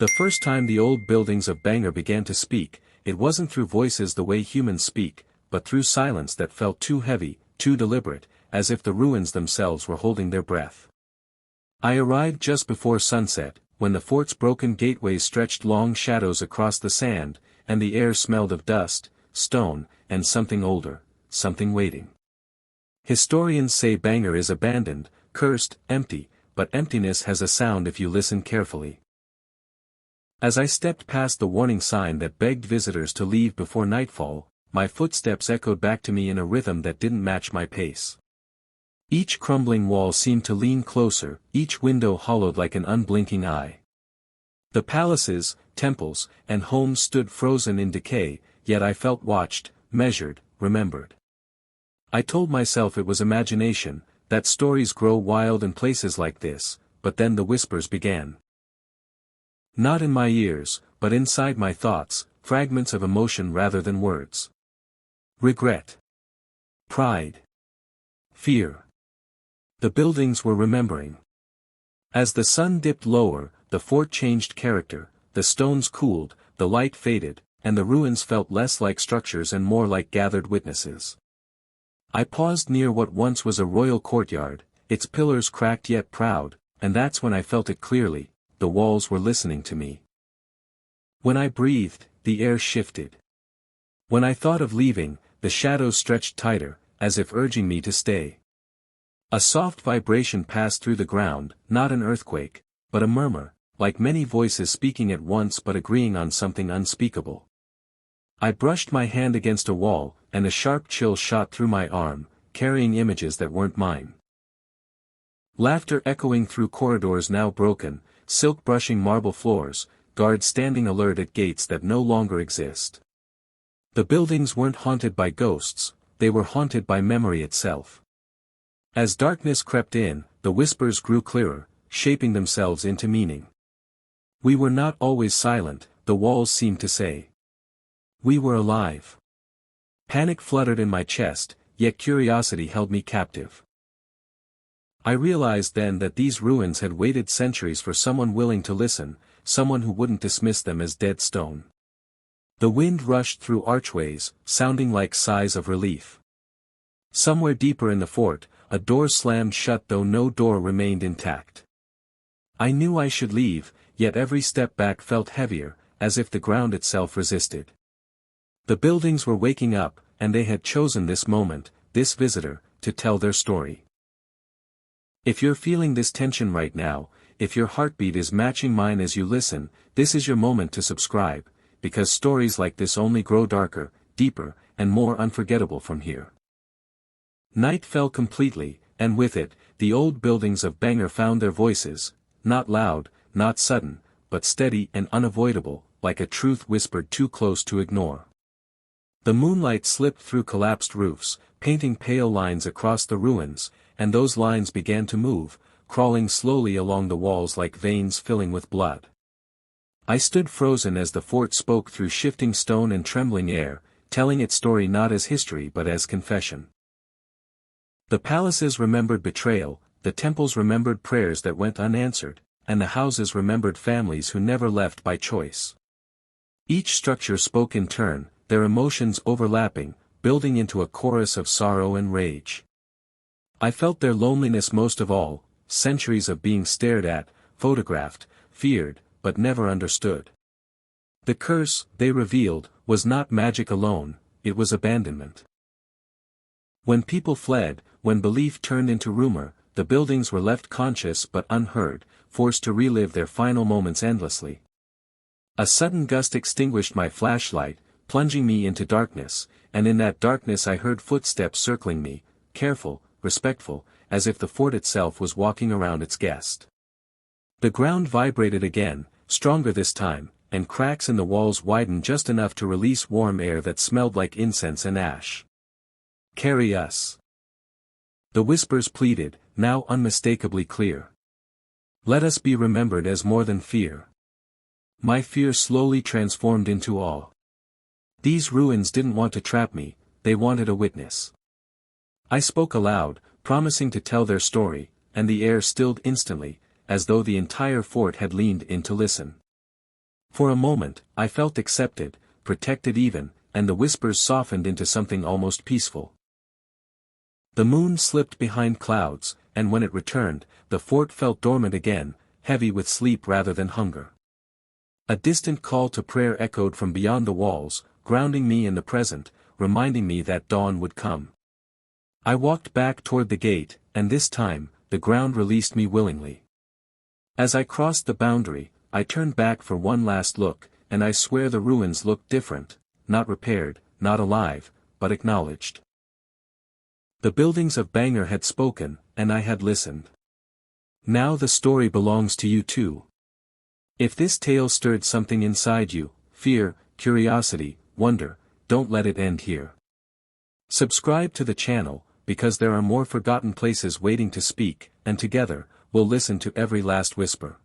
The first time the old buildings of Bhangarh began to speak, it wasn't through voices the way humans speak, but through silence that felt too heavy, too deliberate, as if the ruins themselves were holding their breath. I arrived just before sunset, when the fort's broken gateways stretched long shadows across the sand, and the air smelled of dust, stone, and something older, something waiting. Historians say Bhangarh is abandoned, cursed, empty, but emptiness has a sound if you listen carefully. As I stepped past the warning sign that begged visitors to leave before nightfall, my footsteps echoed back to me in a rhythm that didn't match my pace. Each crumbling wall seemed to lean closer, each window hollowed like an unblinking eye. The palaces, temples, and homes stood frozen in decay, yet I felt watched, measured, remembered. I told myself it was imagination, that stories grow wild in places like this, but then the whispers began. Not in my ears, but inside my thoughts, fragments of emotion rather than words. Regret. Pride. Fear. The buildings were remembering. As the sun dipped lower, the fort changed character, the stones cooled, the light faded, and the ruins felt less like structures and more like gathered witnesses. I paused near what once was a royal courtyard, its pillars cracked yet proud, and that's when I felt it clearly, the walls were listening to me. When I breathed, the air shifted. When I thought of leaving, the shadows stretched tighter, as if urging me to stay. A soft vibration passed through the ground, not an earthquake, but a murmur, like many voices speaking at once but agreeing on something unspeakable. I brushed my hand against a wall, and a sharp chill shot through my arm, carrying images that weren't mine. Laughter echoing through corridors now broken, silk brushing marble floors, guards standing alert at gates that no longer exist. The buildings weren't haunted by ghosts, they were haunted by memory itself. As darkness crept in, the whispers grew clearer, shaping themselves into meaning. We were not always silent, the walls seemed to say. We were alive. Panic fluttered in my chest, yet curiosity held me captive. I realized then that these ruins had waited centuries for someone willing to listen, someone who wouldn't dismiss them as dead stone. The wind rushed through archways, sounding like sighs of relief. Somewhere deeper in the fort, a door slammed shut though no door remained intact. I knew I should leave, yet every step back felt heavier, as if the ground itself resisted. The buildings were waking up, and they had chosen this moment, this visitor, to tell their story. If you're feeling this tension right now, if your heartbeat is matching mine as you listen, this is your moment to subscribe, because stories like this only grow darker, deeper, and more unforgettable from here. Night fell completely, and with it, the old buildings of Bhangarh found their voices, not loud, not sudden, but steady and unavoidable, like a truth whispered too close to ignore. The moonlight slipped through collapsed roofs, painting pale lines across the ruins, and those lines began to move, crawling slowly along the walls like veins filling with blood. I stood frozen as the fort spoke through shifting stone and trembling air, telling its story not as history but as confession. The palaces remembered betrayal, the temples remembered prayers that went unanswered, and the houses remembered families who never left by choice. Each structure spoke in turn, their emotions overlapping, building into a chorus of sorrow and rage. I felt their loneliness most of all, centuries of being stared at, photographed, feared, but never understood. The curse, they revealed, was not magic alone, it was abandonment. When people fled, when belief turned into rumor, the buildings were left conscious but unheard, forced to relive their final moments endlessly. A sudden gust extinguished my flashlight, plunging me into darkness, and in that darkness I heard footsteps circling me, careful, respectful, as if the fort itself was walking around its guest. The ground vibrated again, stronger this time, and cracks in the walls widened just enough to release warm air that smelled like incense and ash. Carry us. The whispers pleaded, now unmistakably clear. Let us be remembered as more than fear. My fear slowly transformed into awe. These ruins didn't want to trap me, they wanted a witness. I spoke aloud, promising to tell their story, and the air stilled instantly, as though the entire fort had leaned in to listen. For a moment, I felt accepted, protected even, and the whispers softened into something almost peaceful. The moon slipped behind clouds, and when it returned, the fort felt dormant again, heavy with sleep rather than hunger. A distant call to prayer echoed from beyond the walls, grounding me in the present, reminding me that dawn would come. I walked back toward the gate, and this time, the ground released me willingly. As I crossed the boundary, I turned back for one last look, and I swear the ruins looked different, not repaired, not alive, but acknowledged. The buildings of Bhangarh had spoken, and I had listened. Now the story belongs to you too. If this tale stirred something inside you, fear, curiosity, wonder, don't let it end here. Subscribe to the channel, because there are more forgotten places waiting to speak, and together, we'll listen to every last whisper.